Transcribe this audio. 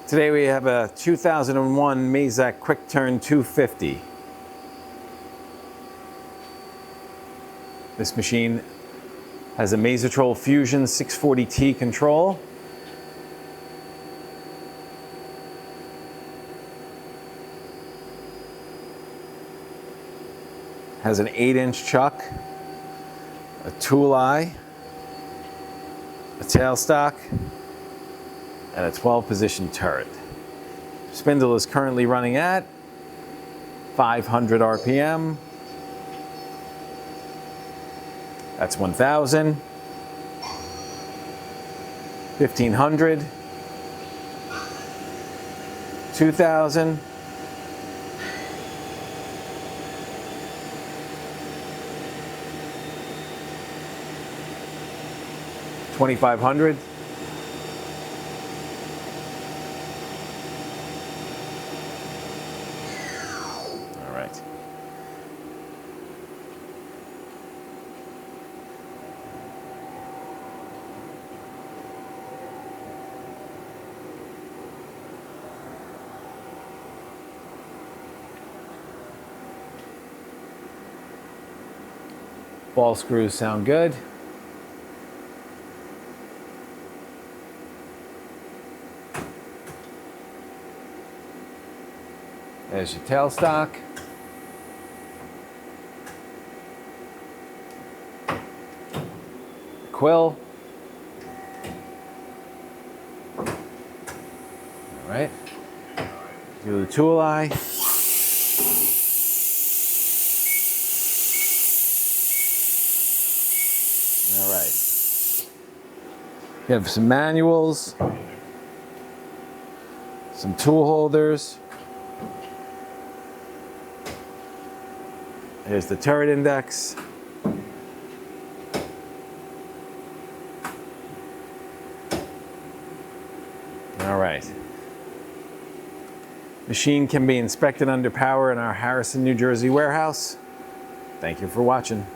Today we have a 2001 Mazak Quickturn 250. This machine has a Mazatrol Fusion 640T control. Has an 8-inch chuck, a tool eye, a tailstock, and a 12-position turret. Spindle is currently running at 500 RPM. That's 1,000, 1,500, 2,000, 2,500, all right. Ball screws sound good. There's your tailstock. The quill. All right. Do the tool eye. All right. You have some manuals, some tool holders. Here's the turret index. All right. Machine can be inspected under power in our Harrison, New Jersey warehouse. Thank you for watching.